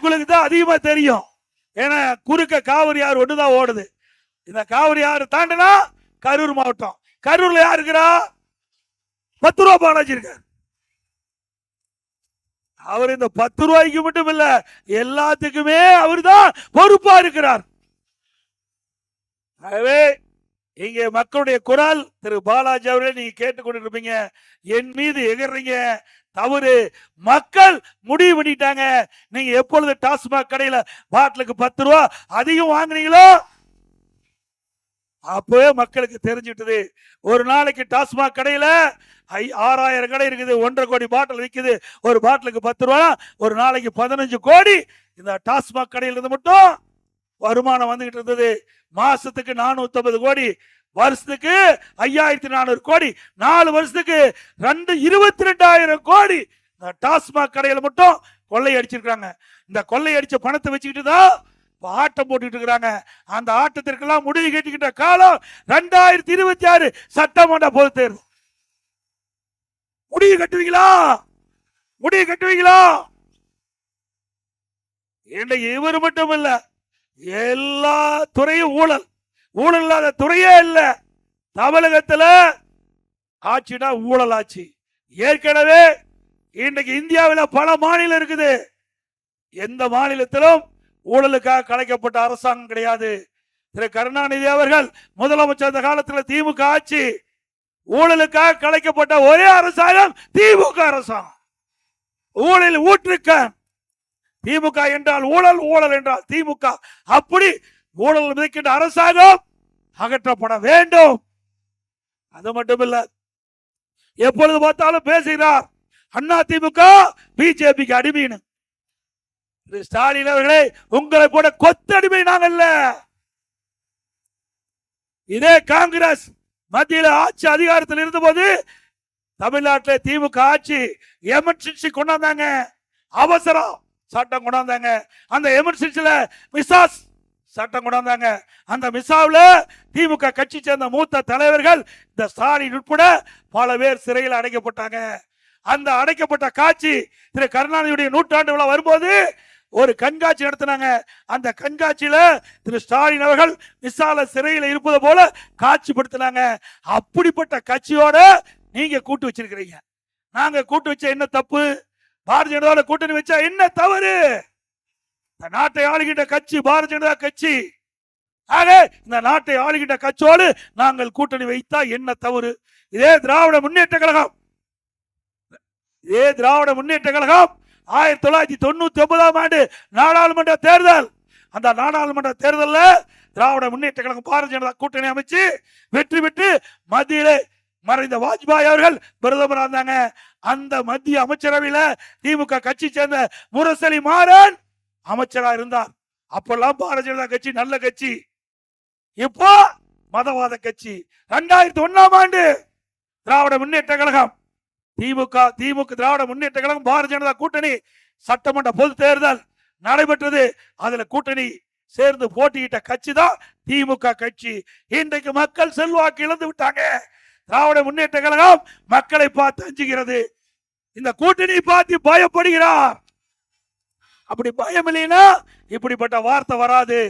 உங்களுக்கு தான் அதிகமா தெரியும். ஏன்னா குறுக்க காவிரி ஆறு ஒண்ணுதான் ஓடுது. இந்த காவிரி ஆறு தாண்டினா கரூர் மாவட்டம். கரூர்ல யார் இருக்கிறா? 10 ரூபா பாலாஜி இருக்கார். அவர் இந்த 10 ரூபாய்க்கு மட்டும் இல்ல, எல்லாத்துக்குமே அவர் தான் பொறுப்பா இருக்கிறார். ஆகவே இங்கே மக்களுடைய குரல் திரு பாலாஜி அவர்களே நீங்க கேட்டுக்கொண்டிருப்பீங்க. என் மீது எகறீங்க, தவறு. மக்கள் முடிவு பண்ணிட்டாங்க. நீங்க எப்பொழுது டாஸ்மாக் கடையில பாட்டிலுக்கு 10 ரூபா அதிகம் வாங்குறீங்களோ அப்பவே மக்களுக்கு தெரிஞ்சுட்டது. ஒரு நாளைக்கு டாஸ்மாக் கடையில 6000 கடை இருக்குது, 1.5 கோடி பாட்டில் விற்குது. ஒரு பாட்டிலுக்கு 10 ரூபா, ஒரு நாளைக்கு 15 கோடி இந்த டாஸ்மாக் கடையில இருந்து மட்டும் வருமானம் வந்துகிட்டு இருந்தது. மாசத்துக்கு 450 கோடி, வருஷத்துக்கு 5400 கோடி, 4 வருஷத்துக்கு 22,000 கோடி டாஸ்மாக் கடையில மட்டும் கொள்ளை அடிச்சிருக்காங்க. இந்த கொள்ளை அடிச்ச பணத்தை வச்சுக்கிட்டு தான் ஆட்டம் போட்டுட்டு இருக்கிறாங்க. அந்த ஆட்டத்திற்கெல்லாம் முடிவு கேட்டுக்கிட்ட காலம் 2026 சட்டமன்ற பொதுத் தேர்தல். முடிவு கட்டுவீங்களா? முடிவு கட்டுவீங்களா? இவர் மட்டும் இல்ல, எல்லா துறையும் ஊழல். ஊழல் இல்லாத துறையே இல்ல. தமிழகத்துல ஆட்சினா ஊழல் ஆட்சி. ஏற்கனவே இன்றைக்கு இந்தியாவில் பல மாநிலம் இருக்குது. எந்த மாநிலத்திலும் ஊழலுக்காக கலைக்கப்பட்ட அரசாங்கம் கிடையாது. திரு கருணாநிதி அவர்கள் முதலமைச்சர் இந்த காலத்தில் திமுக ஆட்சி. ஊழலுக்காக கலைக்கப்பட்ட ஒரே அரசாங்கம் திமுக அரசாங்கம். ஊழல் ஊற்றுக்க திமுக என்றால் ஊழல், ஊழல் என்றால் திமுக. அப்படி ஊழல் மிதிக்கின்ற அரசாங்கம் அகற்றப்பட வேண்டும். அது மட்டுமில்ல, எப்பொழுது பார்த்தாலும் பேசுகிறார் அண்ணா திமுக பிஜேபிக்கு அடிமைன்னு. ஸ்டாலின் அவர்களே, உங்களை போட கொத்தடிமை நாங்கல்ல. இதே காங்கிரஸ் மத்தியில் ஆட்சி அதிகாரத்தில் இருந்தபோது தமிழ்நாட்டில் திமுக ஆட்சி எமர்ஜென்சி கொண்டாந்தாங்க, அவசரம் சட்டம் கொண்டாந்தாங்க. அந்த எமர்ஜென்சில மிசாஸ் சட்டம் கொண்டாந்தாங்க. அந்த மிசாவில் திமுக கட்சி சேர்ந்த மூத்த தலைவர்கள் இந்த ஸ்டாலின் உட்பட பல பேர் சிறையில் அடைக்கப்பட்டாங்க. அந்த அடைக்கப்பட்ட காட்சி திரு கருணாநிதியுடைய 100ஆண்டு விழா வரும்போது ஒரு கண்காட்சி நடத்தினாங்க. அந்த கண்காட்சியில திரு ஸ்டாலின் அவர்கள் மிசால சிறையில் இருப்பது போல காட்சிப்படுத்தினாங்க. அப்படிப்பட்ட கட்சியோட நீங்க கூட்டு வச்சிருக்கிறீங்க. நாங்க கூட்டு வச்ச என்ன தப்பு? பாரதிய ஜனதா கூட்டணி வச்சா என்ன தவறு? நாட்டை ஆளுகின்ற கட்சி பாரதிய ஜனதா கட்சி. ஆக இந்த நாட்டை ஆளுகின்ற கட்சியோடு நாங்கள் கூட்டணி வைத்தா என்ன தவறு? இதே திராவிட முன்னேற்ற கழகம் 1999ஆம் ஆண்டு நாடாளுமன்ற தேர்தல். அந்த நாடாளுமன்ற தேர்தலில் திராவிட முன்னேற்ற கழகம் பாரதிய ஜனதா கூட்டணி அமைச்சு வெற்றி பெற்று மத்தியிலே மறைந்த வாஜ்பாய் அவர்கள் பிரதமராக இருந்தாங்க. அந்த மத்திய அமைச்சரவையில் திமுக கட்சி சேர்ந்த முரசொலி மாறன் அமைச்சராக இருந்தார். அப்பெல்லாம் பாரதிய ஜனதா கட்சி நல்ல கட்சி. இப்போ மதவாத கட்சி. 2001ஆம் ஆண்டு திராவிட முன்னேற்ற கழகம் திமுக திராவிட முன்னேற்ற கழகம் பாரதிய ஜனதா கூட்டணி சட்டமன்ற பொது தேர்தல் நடைபெற்றது. அதுல கூட்டணி சேர்ந்து போட்டியிட்ட கட்சி தான் திமுக கட்சி. இன்றைக்கு மக்கள் செல்வாக்கு இழந்து விட்டாங்க. திராவிட முன்னேற்ற கழகம் மக்களை பார்த்து அஞ்சுகிறது. இந்த கூட்டணி பார்த்து பயப்படுகிறார். அப்படி பயம் இல்லைன்னா இப்படிப்பட்ட வார்த்தை வராது.